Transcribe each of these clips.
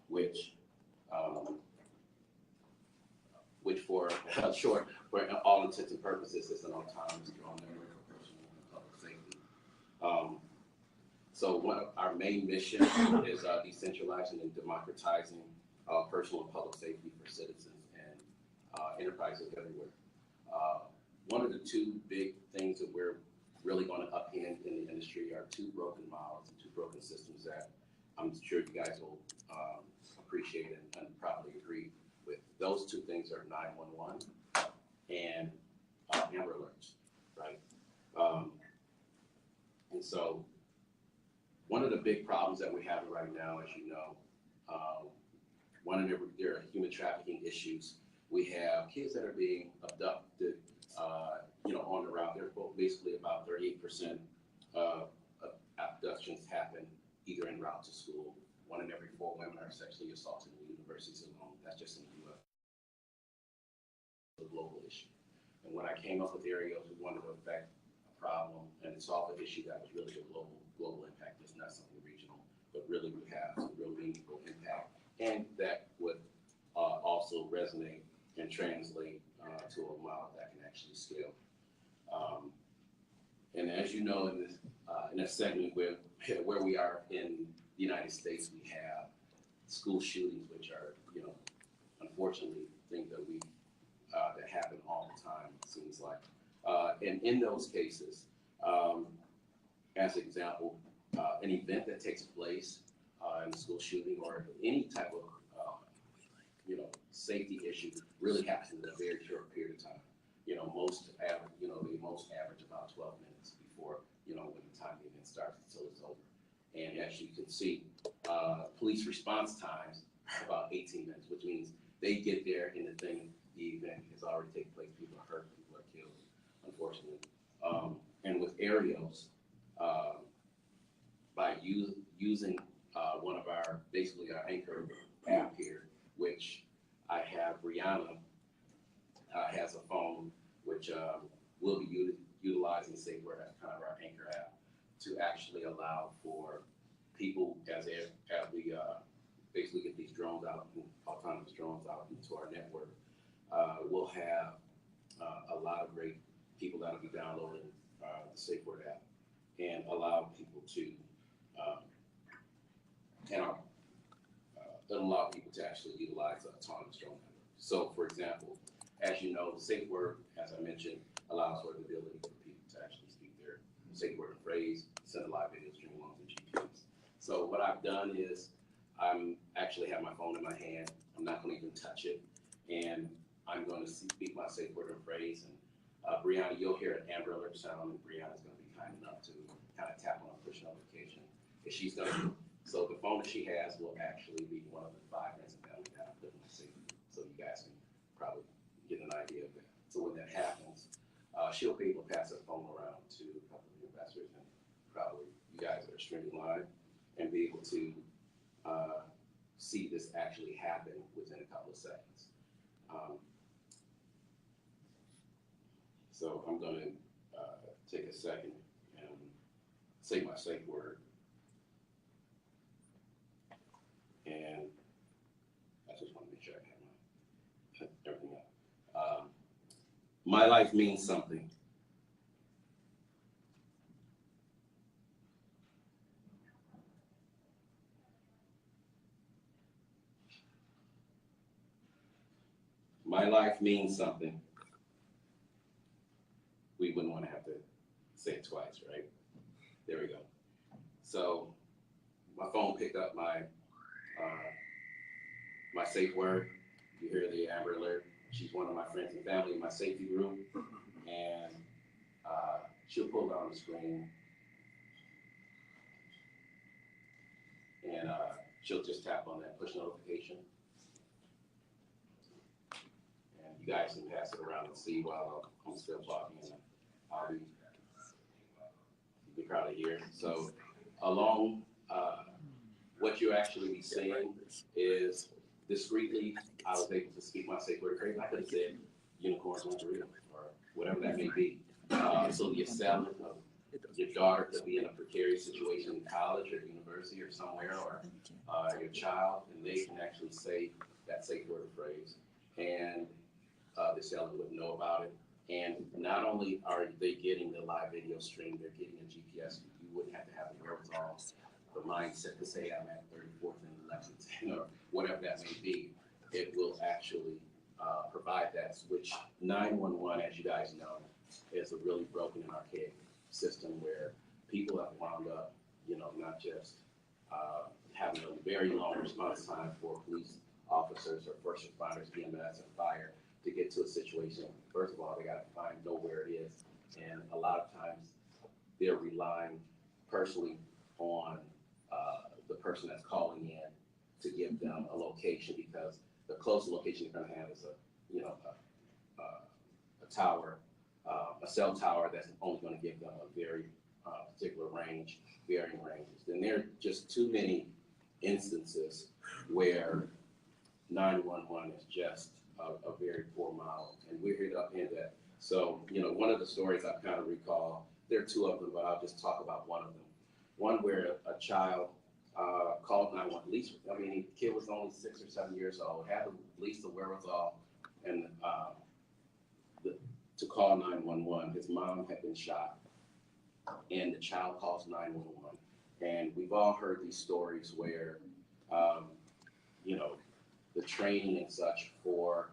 which for short, for all intents and purposes, is an autonomous drone network for personal and public safety. So one of our main mission is decentralizing and democratizing personal and public safety for citizens and enterprises everywhere. One of the two big things that we're really going to upend in the industry are two broken models and two broken systems that I'm sure you guys will appreciate and probably agree with. Those two things are 911 and Amber Alerts, right? And so one of the big problems that we have right now, as you know, there are human trafficking issues. We have kids that are being abducted, on the route. There's basically about 38% of abductions happen either en route to school. 1 in every 4 women are sexually assaulted in universities alone. That's just in the U.S. It's a global issue. And when I came up with Aireos, we wanted to affect a problem and solve an issue that was really a global impact. It's not something regional, but really would have some real meaningful impact, and that would also resonate and translate to a model that can actually scale. And as you know, in this segment where we are in the United States, we have school shootings, which are, unfortunately, things that that happen all the time, it seems like. And in those cases, as an example, an event that takes place in a school shooting or any type of safety issue really happens in a very short period of time. They most average about 12 minutes before, when the time the event starts until it's over. And as you can see, police response times are about 18 minutes, which means they get there and the event has already taken place. People are hurt, people are killed, unfortunately. And with Aireos, by using one of our anchor app here, which I have Brianna has a phone, which will be utilizing SafeWord as kind of our anchor app to actually allow for people as we basically get these drones out, autonomous drones out into our network. We'll have a lot of great people that'll be downloading the SafeWord app and allow people to allow people to actually utilize the autonomous drone network. So, for example, as you know, the SafeWord, as I mentioned, allows for the ability for people to actually speak their safe word and phrase, send a live video stream along to GPS. So what I've done is I'm actually have my phone in my hand. I'm not going to even touch it, and I'm going to speak my safe word and phrase. And Brianna, you'll hear an Amber Alert sound, and Brianna's going to be kind enough to kind of tap on a push notification. And she's going to. So the phone that she has will actually be one of the 5 minutes that we have put in the safety. So you guys can probably get an idea of that. So when that happens, she'll be able to pass that phone around to a couple of investors and probably you guys that are streaming live and be able to see this actually happen within a couple of seconds. So I'm going to take a second and say my safe word. And I just want to make sure I have everything up. My life means something. My life means something. We wouldn't want to have to say it twice, right? There we go. So my phone picked up my my safe word. You hear the Amber Alert. She's one of my friends and family in my safety group, and she'll pull it on the screen, and she'll just tap on that push notification, and you guys can pass it around and see while I'm still talking, and I'll be proud of hear. So along what you actually be seeing is discreetly, I was able to speak my safe word. I could have said unicorns on Dorito or whatever that may be. So the establishment of your daughter could be in a precarious situation in college or university or somewhere, or your child, and they can actually say that safe word or phrase, and the seller would know about it. And not only are they getting the live video stream, they're getting a GPS. You wouldn't have to have the wherewithal, the mindset to say I'm at 34th and Lexington or whatever that may be. It will actually provide that, which 911, as you guys know, is a really broken and archaic system where people have wound up, not just having a very long response time for police officers or first responders, EMS, and fire to get to a situation. First of all, they got to know where it is, and a lot of times they're relying personally on the person that's calling in to give them a location, because the closest location they're going to have is a tower, a cell tower that's only going to give them a very particular range, varying ranges. Then there are just too many instances where 911 is just a very poor model, and we're here to upend that. So, one of the stories I kind of recall, there are two of them, but I'll just talk about one of them. One where a child called 911. The kid was only 6 or 7 years old, had at least the wherewithal and to call 911. His mom had been shot, and the child calls 911. And we've all heard these stories where, the training and such for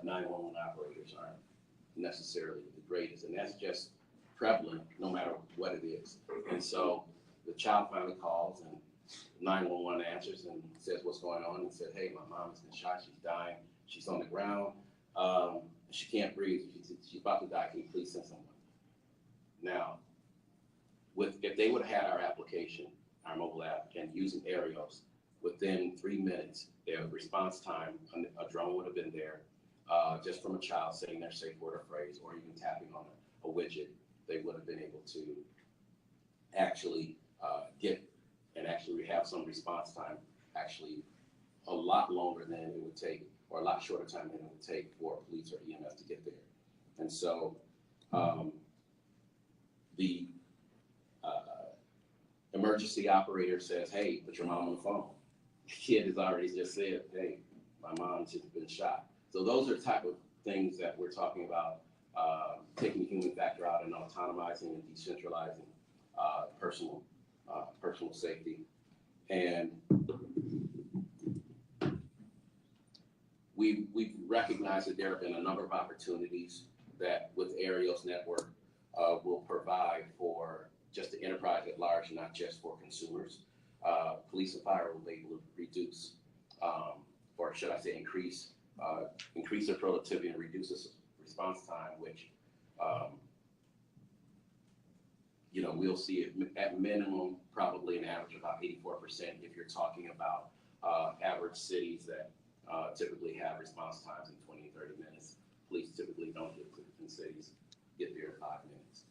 911 operators aren't necessarily the greatest, and that's just prevalent no matter what it is. And so the child finally calls, and 911 answers and says what's going on, and said, hey, my mom has been shot, she's dying, she's on the ground, she can't breathe, she's about to die, can you please send someone? Now, if they would have had our application, our mobile app, and using Aireos, within 3 minutes, their response time, a drone would have been there, just from a child saying their safe word or phrase, or even tapping on a widget, they would have been able to actually get and actually have some response time, actually a lot longer than it would take, or a lot shorter time than it would take for police or EMS to get there. And so the emergency operator says, hey, put your mom on the phone. The kid has already just said, hey, my mom's just been shot. So those are the type of things that we're talking about, taking the human factor out and autonomizing and decentralizing personal safety. And we've recognized that there have been a number of opportunities that with Aireos network will provide for just the enterprise at large, not just for consumers. Police and fire will be able to reduce, or should I say increase their productivity and reduce the response time, which we'll see it at minimum, probably an average of about 84% if you're talking about average cities that typically have response times in 20 and 30 minutes. Police typically don't get to in cities, get there in 5 minutes.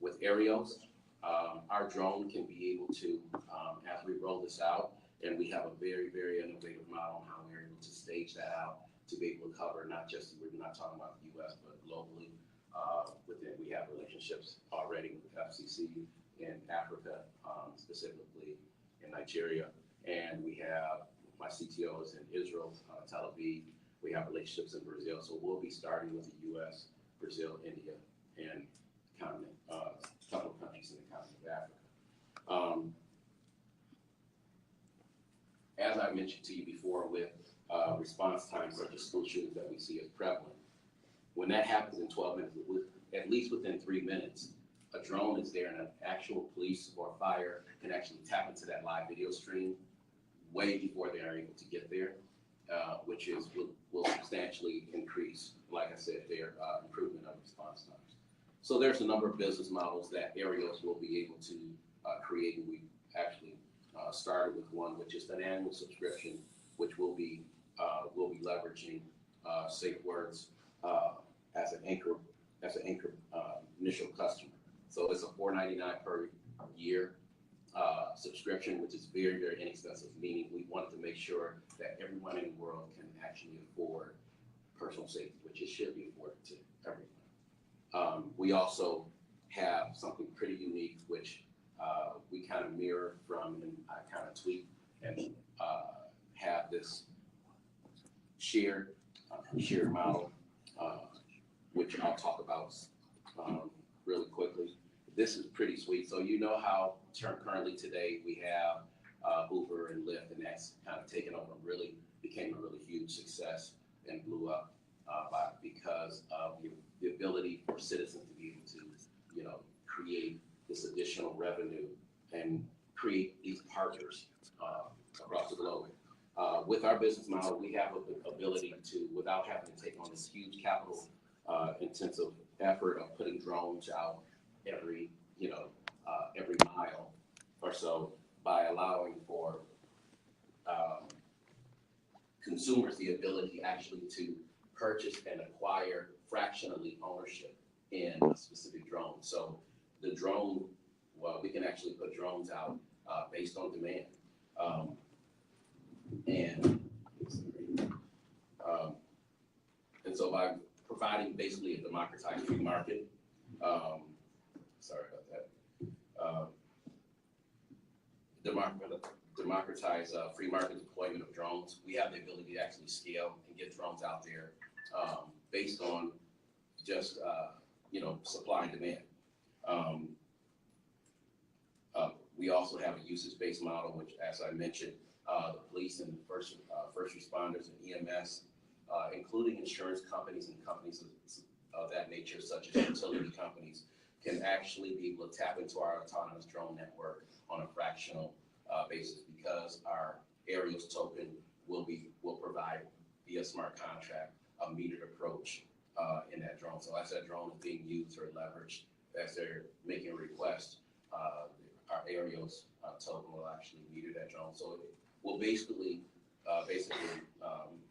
With Aireos, our drone can be able to, as we roll this out, and we have a very, very innovative model on how we're able to stage that out to be able to cover we're not talking about the U.S., but globally. We have relationships already with FCC in Africa, specifically in Nigeria, and we have my CTO is in Israel, Tel Aviv. We have relationships in Brazil, so we'll be starting with the U.S., Brazil, India, and a couple of countries in the continent of Africa. As I mentioned to you before, with response times such as school shootings that we see as prevalent, when that happens in 12 minutes, at least within 3 minutes, a drone is there and an actual police or fire can actually tap into that live video stream way before they are able to get there, which will substantially increase, like I said, their improvement of response times. So there's a number of business models that Aireos will be able to create, and we actually started with one, which is an annual subscription, which will be leveraging safe words as an anchor initial customer. So it's a $4.99 per year subscription, which is very, very inexpensive, meaning we wanted to make sure that everyone in the world can actually afford personal safety, which it should be afforded to everyone. We also have something pretty unique, which we kind of mirror from, and I kind of tweak and have this shared model, which I'll talk about really quickly. This is pretty sweet. So you know how currently today we have Uber and Lyft, and that's kind of taken over, became a really huge success and blew up because of the ability for citizens to be able to, create this additional revenue and create these partners across the globe. With our business model, we have the ability to, without having to take on this huge capital intensive effort of putting drones out every mile or so, by allowing for consumers the ability actually to purchase and acquire fractionally ownership in a specific drone. So the drone, well, we can actually put drones out based on demand. And so by providing basically a democratized free market, sorry about that, democratize free market deployment of drones, we have the ability to actually scale and get drones out there based on just supply and demand. We also have a usage-based model, which, as I mentioned, the police and first responders and EMS, including insurance companies and companies of that nature, such as utility companies, can actually be able to tap into our autonomous drone network on a fractional basis, because our Aireos token will provide via smart contract a metered approach in that drone. So as that drone is being used or leveraged, as they're making a request, our Aireos token will actually meter that drone. So it will basically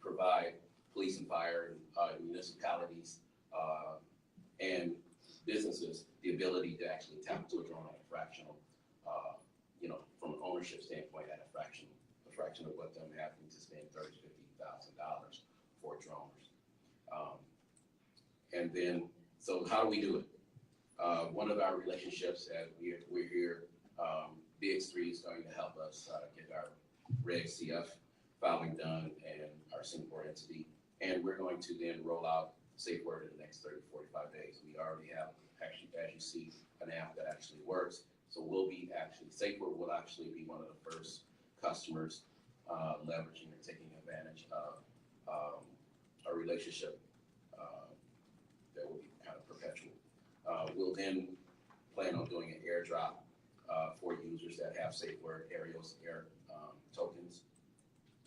provide police and fire and municipalities and businesses the ability to actually tap into a drone at a fractional, from an ownership standpoint, at a fraction of what them having to spend $30,000-$50,000 for drones. And then, so how do we do it? One of our relationships, as we're here, BX3 is going to help us get our Reg CF filing done and our Singapore entity. And we're going to then roll out SafeWord in the next 30 to 45 days. We already have, actually, as you see, an app that actually works. So SafeWord will actually be one of the first customers leveraging or taking advantage of a relationship that will be kind of perpetual. We'll then plan on doing an airdrop for users that have SafeWord Aireos tokens.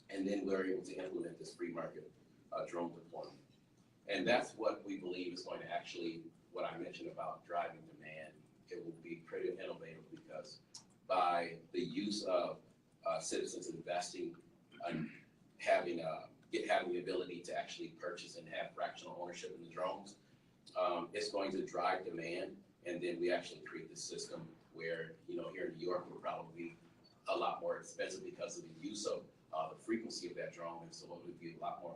And then we're able to implement this free market drone deployment. And that's what we believe is going to actually, what I mentioned about driving demand, it will be pretty innovative, because by the use of citizens investing and having the ability to actually purchase and have fractional ownership in the drones, it's going to drive demand. And then we actually create this system where, here in New York, it will probably be a lot more expensive because of the use of the frequency of that drone, and so it would be a lot more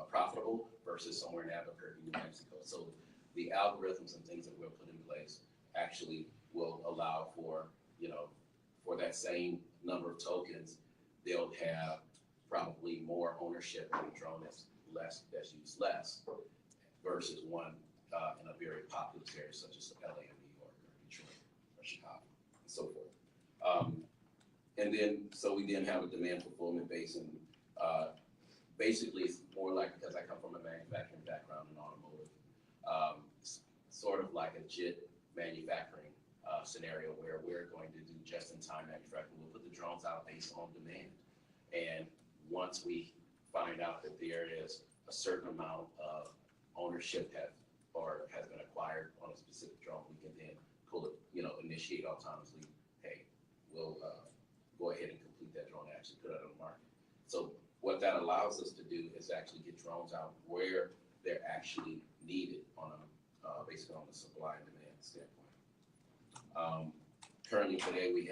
profitable versus somewhere in Albuquerque, New Mexico. So the algorithms and things that we'll put in place actually will allow for, for that same number of tokens, they'll have probably more ownership in the drone that's used less, versus one in a very populous area such as LA or New York or Detroit or Chicago and so forth. And then, so we then have a demand fulfillment base, and basically it's more like, because I come from a manufacturing background in automotive, sort of like a JIT manufacturing scenario where we're going to do just-in-time manufacturing. We'll put the drones out based on demand. And once we find out that there is a certain amount of ownership has been acquired on a specific drone, we can then pull it, initiate autonomously. Hey, we'll go ahead and complete that drone and actually put it on the market. So what that allows us to do is actually get drones out where they're actually needed on basically on the supply and demand standpoint. Currently today we've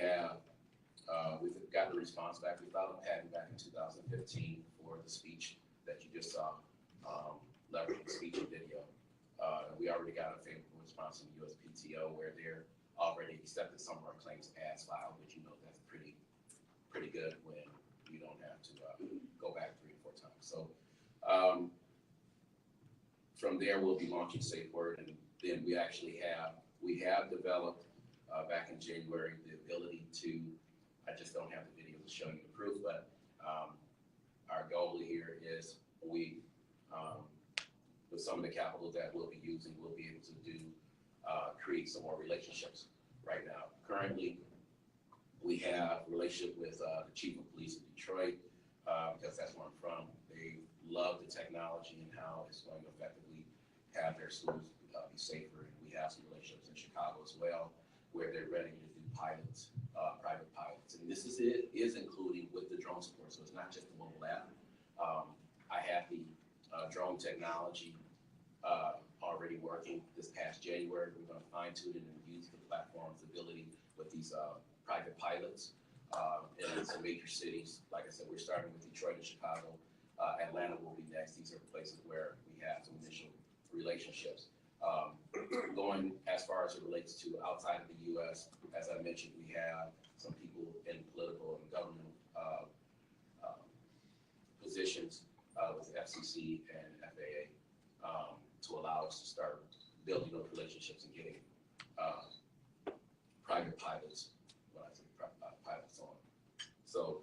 got the response back. We filed a patent back in 2015 for the speech that you just saw, leveraging speech and video. We already got a favorable response response from USPTO, where they're already accepted some of our claims as filed, which that's pretty good when you don't have to go back 3 or 4 times. So from there, we'll be launching Safe Word, and then we have developed back in January the ability to, I just don't have the video to show you the proof, but our goal here is with some of the capital that we'll be using, we'll be able to create some more relationships. Right now, currently, we have a relationship with the Chief of Police in Detroit, because that's where I'm from. They love the technology and how it's going to effectively have their schools be safer. And we have some relationships in Chicago as well, where they're ready to do pilots, private pilots. And this is including with the drone support, so it's not just the mobile app. I have the drone technology already working. This past January, we're going to fine tune it and use the platform's ability with these private pilots in some major cities. Like I said, we're starting with Detroit and Chicago. Atlanta will be next. These are places where we have some initial relationships. Going as far as it relates to outside of the U.S., as I mentioned, we have some people in political and governmental positions with the FCC and FAA to allow us to start building those relationships and getting private pilots, when I say pilots on. So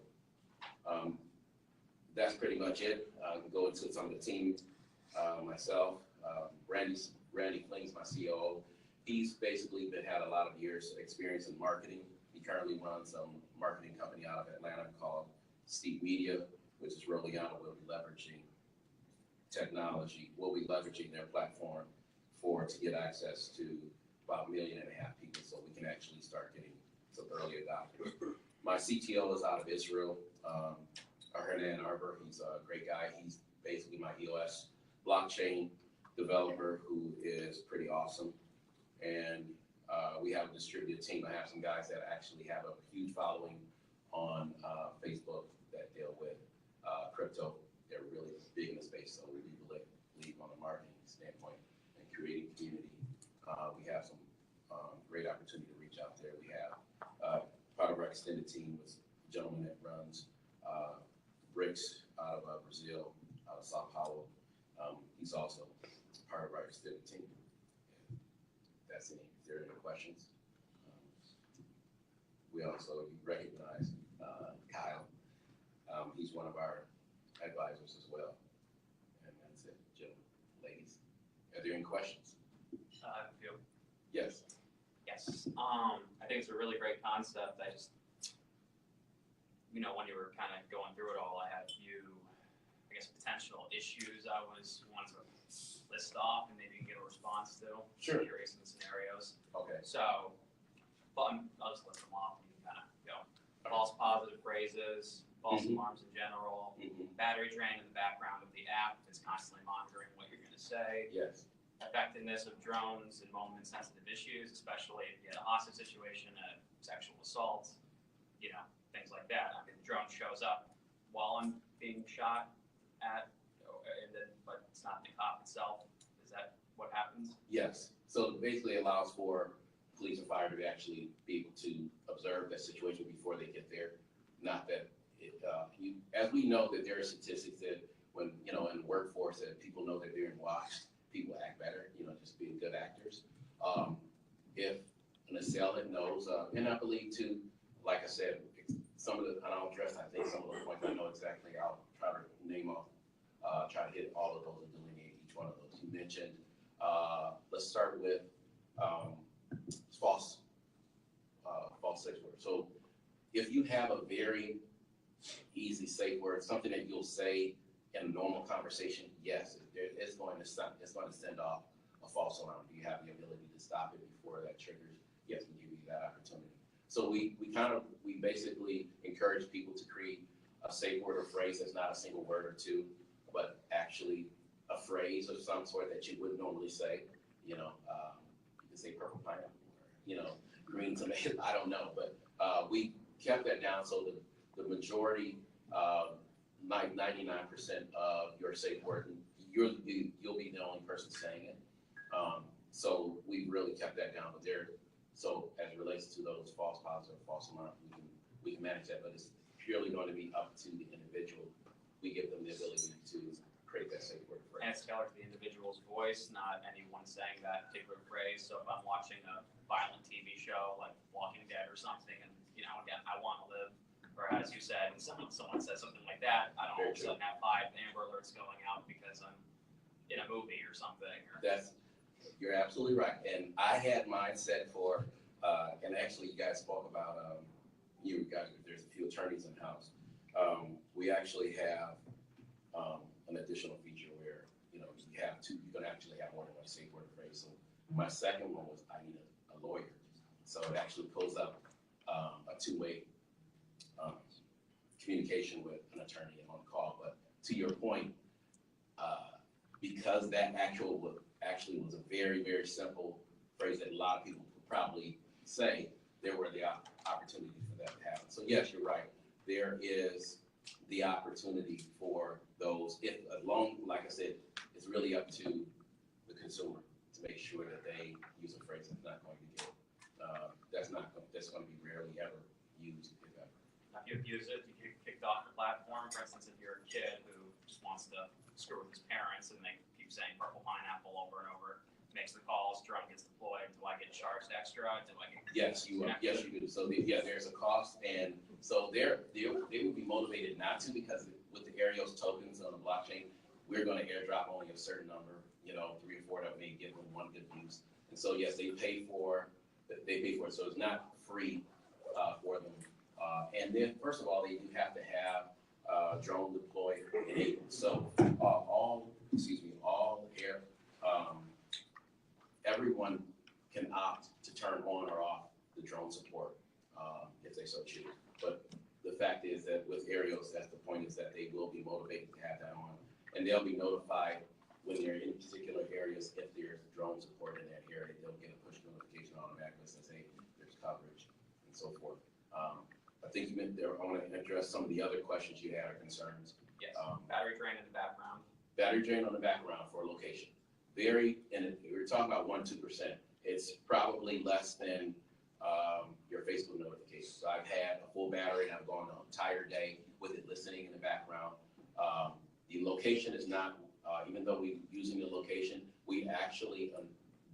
that's pretty much it. I can go into some of the team myself. Randy Flings, my COO. He's basically had a lot of years of experience in marketing. He currently runs a marketing company out of Atlanta called Steep Media, which is rolling out. We'll be leveraging technology. We'll be leveraging their platform to get access to about 1.5 million people, so we can actually start getting some early adopters. My CTO is out of Israel, Hernan Arbor. He's a great guy. He's basically my EOS blockchain developer who is pretty awesome. And we have a distributed team. I have some guys that actually have a huge following on Facebook that deal with crypto. They're really big in the space, so we believe on the marketing standpoint and creating community. We have some great opportunity to reach out there. We have part of our extended team was a gentleman that runs BX3 out of Brazil, out of Sao Paulo. He's also part of our extended team. That's it. Is there any questions? We also recognize Kyle. He's one of our advisors as well. And that's it, gentlemen, ladies. Are there any questions? I have a few. Yes. Yes. I think it's a really great concept. I just, when you were kind of going through it all, I had a few, potential issues I wanted to list off and maybe get a response to. Sure. I'm curious in the scenarios. Okay. So, but I'll just list them off and you can kind of go. False positive phrases, false alarms in general, battery drain in the background of the app is constantly monitoring what you're going to say. Yes. Effectiveness of drones in moment-sensitive issues, especially if you had a hostage situation, a sexual assault, things like that. I mean, the drone shows up while I'm being shot at, but it's not the cop itself. Is that what happens? Yes. So basically it allows for police and fire to actually be able to observe that situation before they get there. Not that as we know that there are statistics that when, in the workforce that people know that they're being watched, people act better, just being good actors. If an assailant knows, and I believe too, like I said, some of the, and I'll address, I think some of those points I know exactly, I'll try to name off, try to hit all of those and delineate each one of those. You mentioned, let's start with false safe word. So if you have a very easy safe word, something that you'll say in a normal conversation, yes, it's going to send off a false alarm. Do you have the ability to stop it before that triggers? Yes, we give you that opportunity. So we basically encourage people to create a safe word or phrase that's not a single word or two, but actually a phrase of some sort that you wouldn't normally say. You can say purple pineapple, or, green tomato. I don't know, but we kept that down so the majority, like 99% of your safe word, you'll be the only person saying it. So we really kept that down, but so as it relates to those false positives or false alarms, we can manage that, but it's purely going to be up to the individual. We give them the ability to create that safe word phrase. And it's tailored to the individual's voice, not anyone saying that particular phrase. So if I'm watching a violent TV show like Walking Dead or something, and again, I want to live, or as you said, someone says something like that, I don't all of a sudden have 5 Amber Alerts going out because I'm in a movie or something. You're absolutely right. And I had mine set for, and actually you guys spoke about, there's a few attorneys in house. We actually have an additional feature where, you have two, you're gonna actually have more than one safe word phrase. So my second one was, I need a lawyer. So it actually pulls up a two-way communication with an attorney on call. But to your point, because that actually was a very, very simple phrase that a lot of people could probably say, there were the opportunity for that to happen. So yes, you're right. There is the opportunity for those, like I said, it's really up to the consumer to make sure that they use a phrase that's not going to get, that's going to be rarely ever used, if ever. If you use it, you get kicked off the platform. For instance, if you're a kid who just wants to screw with his parents and they keep saying purple pineapple over and over, makes the calls, drone gets deployed, do I get charged extra? Do I get Yes, you do. So there's a cost, and so they would be motivated not to, because with the Aireos tokens on the blockchain, we're going to airdrop only a certain number, 3 or 4 that may give them one good use. And so yes, they pay for it. So it's not free for them. And then first of all, they do have to have drone deployed enabled. So everyone can opt to turn on or off the drone support if they so choose. But the fact is that with Aireos, that's the point, is that they will be motivated to have that on, and they'll be notified when they're in particular areas. If there's drone support in that area, they'll get a push notification automatically that says, hey, there's coverage and so forth. I think you meant there. I want to address some of the other questions you had or concerns. Yes. Battery drain in the background. Battery drain on the background for location. And we're talking about 1-2%. It's probably less than your Facebook notifications. So I've had a full battery and I've gone the entire day with it listening in the background. The location is not, even though we're using the location, we actually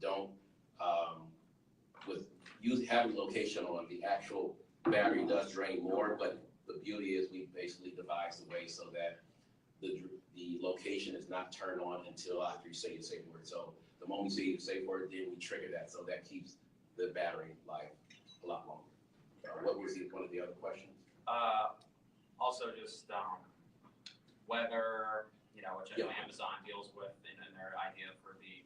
don't, having location on, the actual battery does drain more, but the beauty is we basically devised a way so that the location is not turned on until after you say your safe word. So the moment you say your safe word, then we trigger that. So that keeps the battery life a lot longer. What was one of the other questions? Also just whether, which I know Amazon deals with in their idea for the,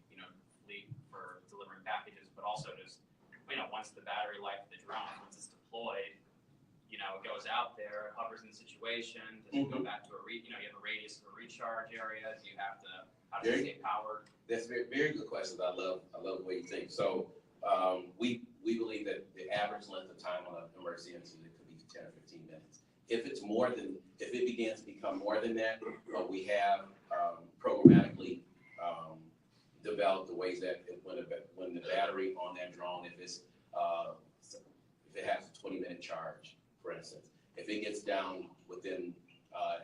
fleet for delivering packages, but also just, once the battery life of the drone, once it's deployed, it goes out there, it hovers in the situation, does it go back to you have a radius of a recharge area, do you have to, how does it stay powered? That's very, very good questions. I love the way you think. So we believe that the average length of time on an emergency incident could be 10 or 15 minutes. If it begins to become more than that, we have programmatically developed the ways that when the battery on that drone, if it has a 20-minute charge, for instance, if it gets down within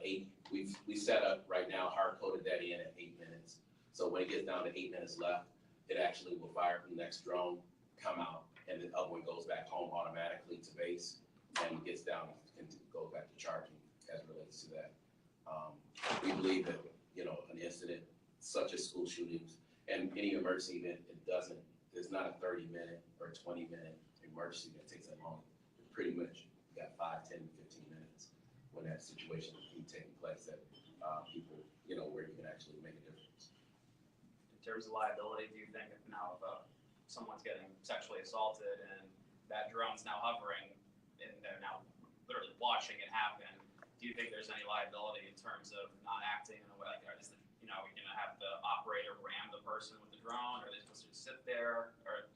8, we set up right now, hard-coded that in at 8 minutes. So when it gets down to 8 minutes left, it actually will fire from the next drone, come out, and the other one goes back home automatically to base and gets down and goes back to charging as it relates to that. We believe that, an incident such as school shootings and any emergency event, there's not a 30-minute or 20-minute emergency that takes that long. Pretty much you got 5, 10, 15 minutes when that situation is taking place that people, where you can actually make a difference. In terms of liability, do you think if someone's getting sexually assaulted and that drone's now hovering and they're now literally watching it happen, do you think there's any liability in terms of not acting in a way like that? Are we going to have the operator ram the person with the drone, or are they supposed to just sit there, or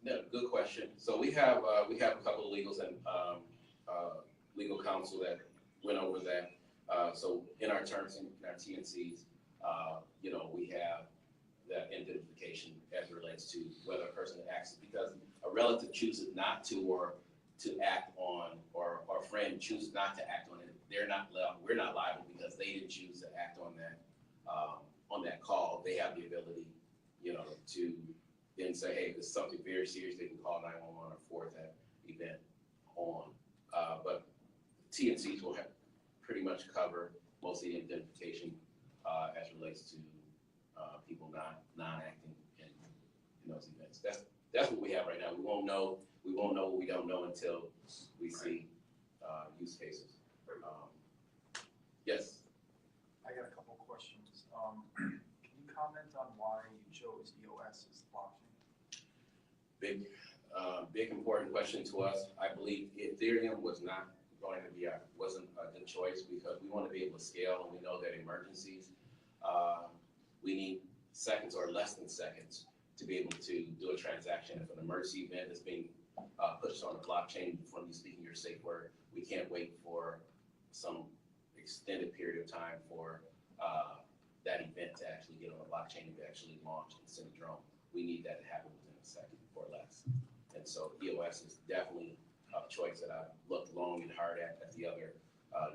No, good question. So we have a couple of legals and legal counsel that went over that. So in our terms and our TNCs, we have that identification as it relates to whether a person acts, because a relative chooses not to, or to act on, or a friend chooses not to act on it, they're not liable, we're not liable because they didn't choose to act on that call. They have the ability, you know, to then say, hey, if it's something very serious, they can call 911 or forward that event on. But TNCs will have pretty much cover most of the identification as relates to people non-acting in those events. That's what we have right now. We won't know what we don't know until we see use cases. Yes. I got a couple of questions. Can you comment on why you chose EOS as the blockchain? Big important question to us. I believe Ethereum wasn't a good choice because we want to be able to scale, and we know that emergencies, we need seconds or less than seconds to be able to do a transaction. If an emergency event is being pushed on the blockchain from you speaking your safe word, we can't wait for some extended period of time for that event to actually get on the blockchain and to actually launch and send a drone. We need that to happen within a second or less. And so EOS is definitely a choice that I've looked long and hard at the other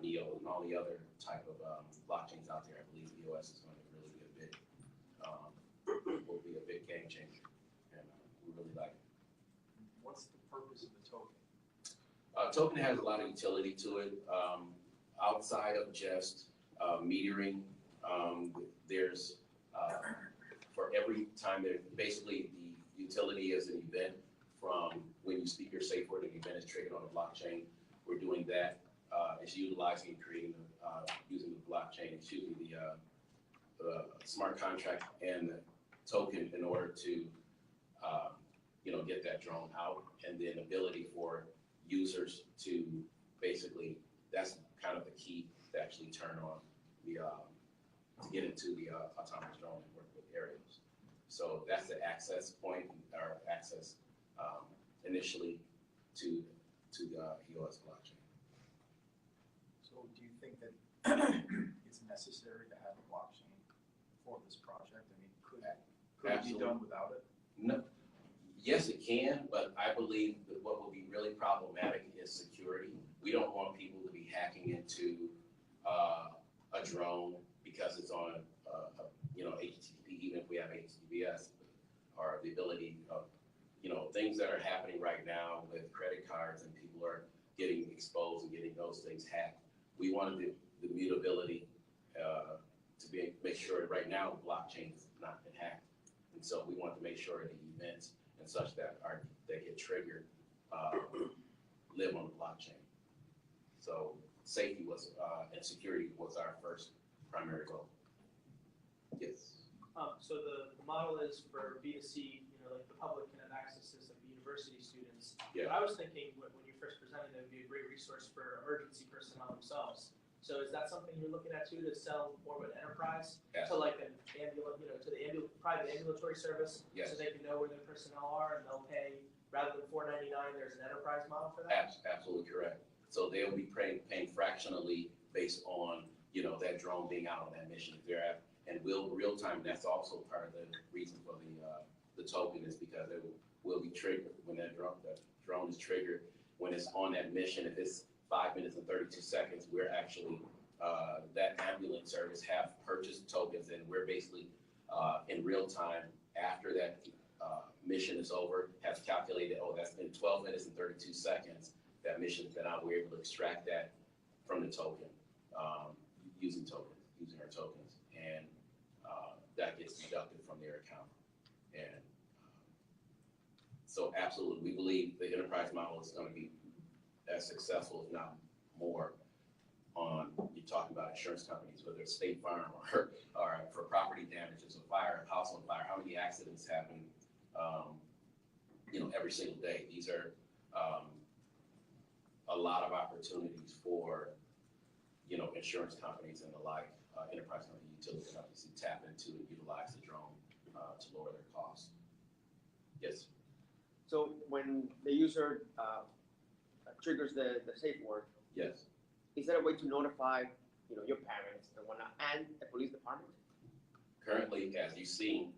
NEO and all the other type of blockchains out there. I believe EOS is going to really be will be a big game changer, and we really like it. What's the purpose of the token? Token has a lot of utility to it. Outside of just metering, there's for every time there's basically the utility is an event from when you speak your safe word, an event is triggered on the blockchain. We're doing that. It's utilizing and creating using the blockchain, the smart contract and the token in order to get that drone out, and then ability for users to basically, that's kind of the key to actually turn on the to get into the autonomous drone and work with Aireos. So that's the access point, or access initially to the EOS blockchain. So do you think that it's necessary to have a blockchain for this project? I mean, could it be done without it? No. Yes, it can, but I believe that what will be really problematic is security. We don't want people to be hacking into a drone because it's on HTTP, even if we have HTTPS, or the ability of, things that are happening right now with credit cards, and people are getting exposed and getting those things hacked. We wanted the mutability to make sure right now blockchain has not been hacked. And so we want to make sure the events and such that get triggered live on the blockchain. So safety was and security was our first primary goal. Yes. So the model is for B2C, like the public can have access to this, like the university students. Yeah. But I was thinking when you first presented it would be a great resource for emergency personnel themselves. So is that something you're looking at too, to sell more of an enterprise to like an to the private ambulatory service? Yes. So they can know where their personnel are and they'll pay, rather than $4.99, there's an enterprise model for that? Absolutely correct. So they'll be paying fractionally based on, that drone being out on that mission. If they're and real time, that's also part of the reason for the token, is because it will be triggered when that drone is triggered. When it's on that mission, if it's 5 minutes and 32 seconds, we're actually, that ambulance service have purchased tokens, and we're basically in real time after that mission is over, has calculated, that's been 12 minutes and 32 seconds, that mission's been out. We're able to extract that from the token, using our tokens, and that gets deducted from their account. And so absolutely, we believe the enterprise model is going to be as successful, if not more, on, you're talking about insurance companies, whether it's State Farm or for property damages, a fire, a house on fire. How many accidents happen, every single day? These are a lot of opportunities for, insurance companies and the like, enterprise companies, utility companies to tap into and utilize the drone to lower their costs. Yes. So when the user triggers the safe word, Yes. is there a way to notify, your parents and whatnot, and the police department? Currently, as you've seen,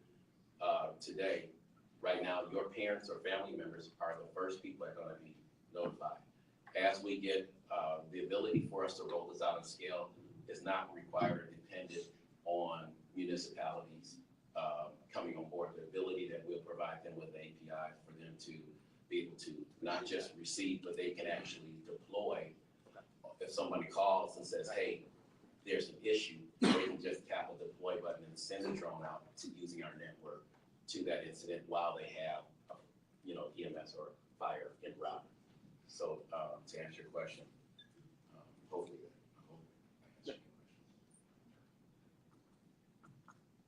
today, right now, your parents or family members are the first people that are gonna be notified. As we get, the ability for us to roll this out on scale is not required or dependent on municipalities, coming on board. The ability that we'll provide them with the API for them to be able to not just receive, but they can actually deploy. If somebody calls and says, hey, there's an issue, they can just tap a deploy button and send a drone out to using our network to that incident while they have, EMS or fire en route. So, to answer your question, hopefully, I hope I answered your question.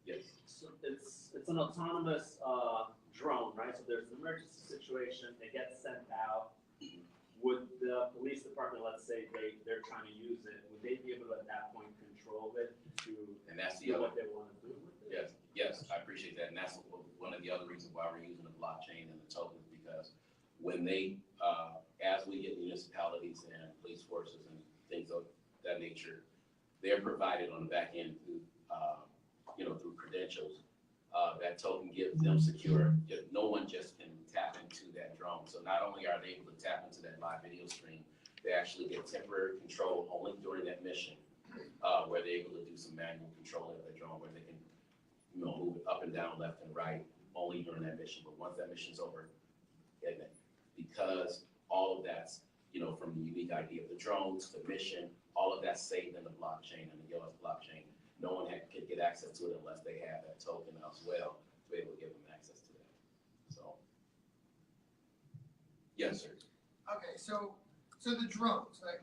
Yes. So it's an autonomous drone, right? So there's an emergency situation, it gets sent out. Would the police department, let's say they're trying to use it, would they be able to at that point control it to And that's do the other, what they want to do with it? yes, I appreciate that. And that's one of the other reasons why we're using the blockchain and the tokens, because when they, as we get municipalities and police forces and things of that nature, they're provided on the back end through, through credentials. That token gives them secure, no one just can tap into that drone. So not only are they able to tap into that live video stream, they actually get temporary control only during that mission, where they're able to do some manual controlling of the drone, where they can, move it up and down, left and right, only during that mission. But once that mission's over, and because all of that's, from the unique idea of the drones, the mission, all of that's saved in the blockchain and the EOS blockchain. No one can get access to it unless they have that token as well to be able to give them access to that. So, yes, sir. Okay, so the drones, like,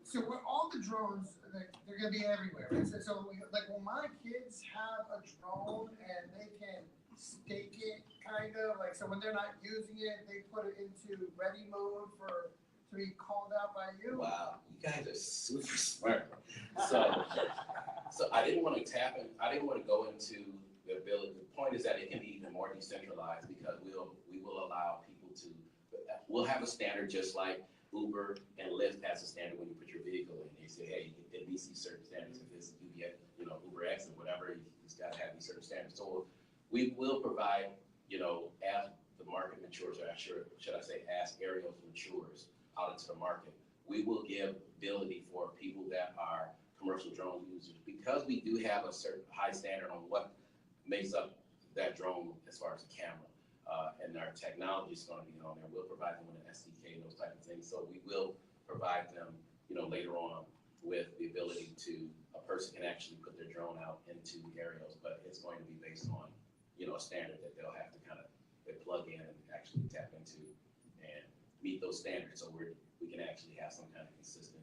so we're, all the drones, they're gonna be everywhere, right? So like, will my kids have a drone and they can stake it, kind of, like, so when they're not using it, they put it into ready mode to be called out by you? Wow, you guys are super smart. So I didn't want to I didn't want to go into the ability. The point is that it can be even more decentralized because we will allow people to, we'll have a standard just like Uber and Lyft has a standard when you put your vehicle in. They say, hey, it meets these certain standards. If it's Uber X and whatever, it's got to have these certain standards. So we will provide, as the market matures, or should I say, as Aireos matures out into the market, we will give ability for people that are commercial drone users, because we do have a certain high standard on what makes up that drone as far as the camera, and our technology is going to be on there. We'll provide them with an SDK and those type of things. So we will provide them, later on with the ability to, a person can actually put their drone out into Aireos, but it's going to be based on, a standard that they'll have to they plug in and actually tap into and meet those standards. So we can actually have some kind of consistent.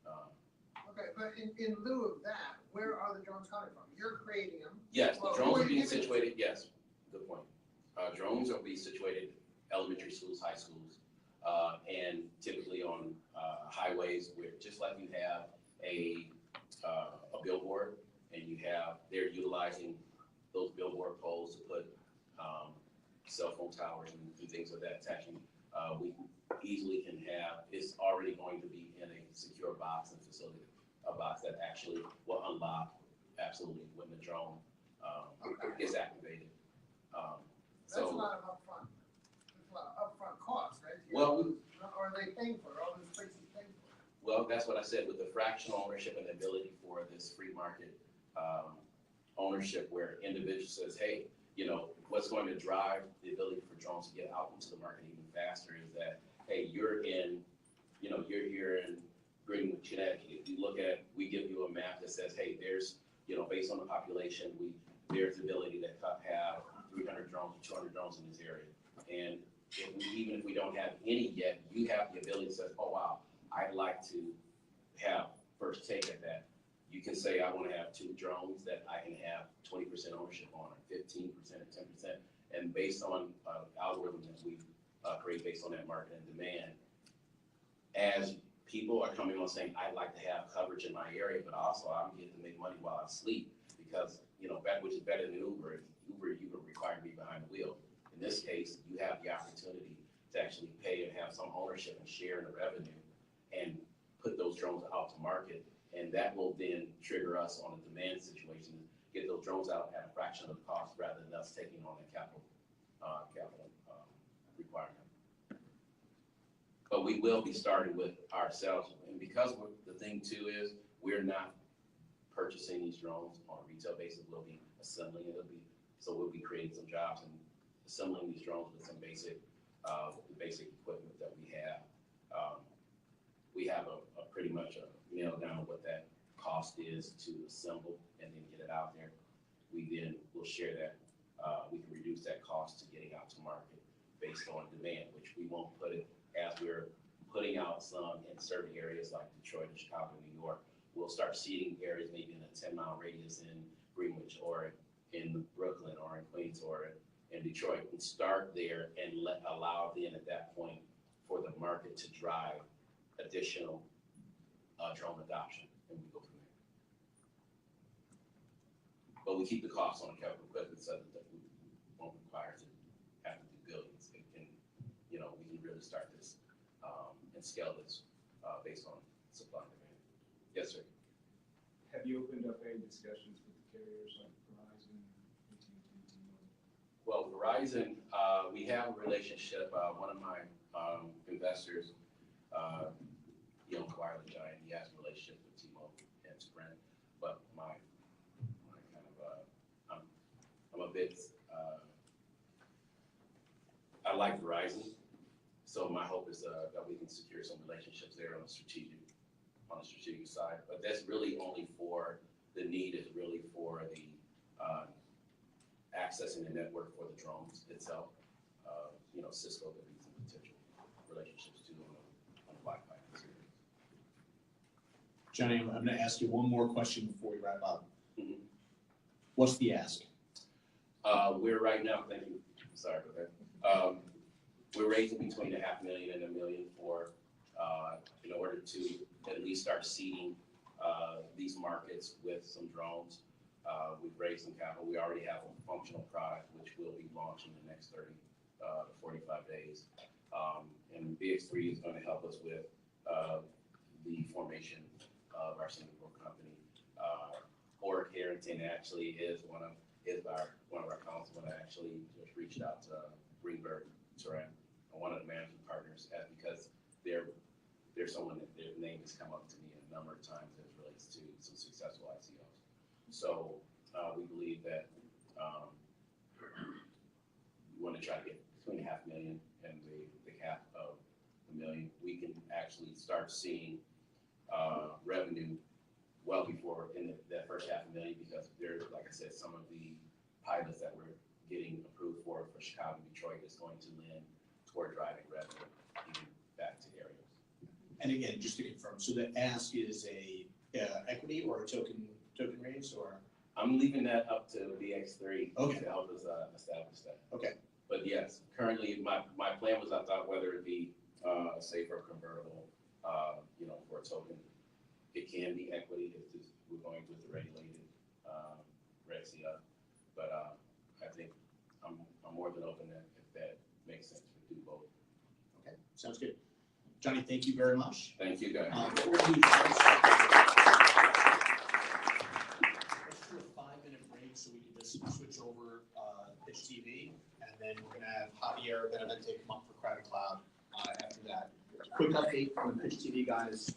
Okay, but in lieu of that, where are the drones coming from? You're creating them. Yes, the Well, drones who are are being you giving situated, yes, good point. Drones are being situated elementary schools, high schools, and typically on highways where, just like you have a billboard and they're utilizing those billboard poles to put cell phone towers and things of that attaching. We easily can have, it's already going to be in a secure box and facility, a box that actually will unlock absolutely when the drone gets activated. That's a lot of upfront. That's a lot of upfront costs, right? Well, Or are they paying for it? All those places paying for it? Well, that's what I said, with the fractional ownership and the ability for this free market ownership, where individual says, hey, what's going to drive the ability for drones to get out into the market even faster is that, hey, you're here in Greenwood, Connecticut. We give you a map that says, hey, there's, based on the population, there's the ability to have 300 drones or 200 drones in this area. And even if we don't have any yet, you have the ability to say, oh, wow, I'd like to have first take at that. You can say, I want to have 2 drones that I can have 20% ownership on, or 15%, or 10%. And based on algorithm that we create based on that market and demand, as people are coming on saying, I'd like to have coverage in my area, but also I'm getting to make money while I sleep, because, which is better than Uber. Uber, you would require to be behind the wheel. In this case, you have the opportunity to actually pay and have some ownership and share in the revenue and put those drones out to market. And that will then trigger us on a demand situation. get those drones out at a fraction of the cost rather than us taking on the capital requirement. But we will be starting with ourselves, and because the thing too is we're not purchasing these drones on a retail basis. We'll be assembling it. So we'll be creating some jobs and assembling these drones with some basic equipment that we have. We have a pretty much nailed down what that cost is to assemble and then get it out there. We then will share that. We can reduce that cost to getting out to market based on demand, which we won't put it as we're putting out some in certain areas like Detroit and Chicago, New York. We'll start seeding areas maybe in a 10-mile radius in Greenwich or in Brooklyn or in Queens or in Detroit, and start there and allow then at that point for the market to drive additional drone adoption, and we go from there. But we keep the costs on capital equipment so that we won't require to have to do billions. We can really start this and scale this based on supply and demand. Yes, sir. Have you opened up any discussions with the carriers like Verizon, AT&T, T-Mobile? Well, Verizon, we have a relationship. One of my investors, Wireless Giant, he has a relationship with T-Mobile and Sprint. But my kind of, I'm a bit, I like Verizon. So my hope is that we can secure some relationships there on the strategic side. But that's really only for the need is really for the accessing the network for the drones itself. Cisco could be some potential relationships too on the Wi-Fi. Johnny, I'm going to ask you one more question before we wrap up. Mm-hmm. What's the ask? We're right now, thank you, sorry about that. We're raising between $500,000 and $1 million for, in order to at least start seeding these markets with some drones. We've raised some capital. We already have a functional product, which we'll be launching in the next 30 to 45 days. And BX3 is going to help us with the formation of our Singapore company. Oric Harrington actually is one of our councilmen actually just reached out to Greenberg, Turan, one of the management partners, because they're someone that their name has come up to me a number of times as it relates to some successful ICOs. So we believe that we want to try to get between $500,000 and the half of $1 million. We can actually start seeing revenue well before in that first $500,000, because there's, like I said, some of the pilots that we're getting approved for Chicago and Detroit is going to lend toward driving revenue even back to Aireos. And again, just to confirm, so the ask is a equity or a token raise, or? I'm leaving that up to BX3 Okay. to help us establish that. Okay. But yes, currently my plan was, I thought whether it be a safer convertible, for a token. It can be equity if we're going with the regulated Reg CF. But I think I'm more than open if that makes sense to do both. Okay, sounds good. Johnny, thank you very much. Thank you, guys. What we're gonna do is let's do a 5-minute break so we can just switch over Pitch TV, and then we're gonna have Javier Benavente come up for Crowded Cloud after that. Quick update from the Pitch TV guys.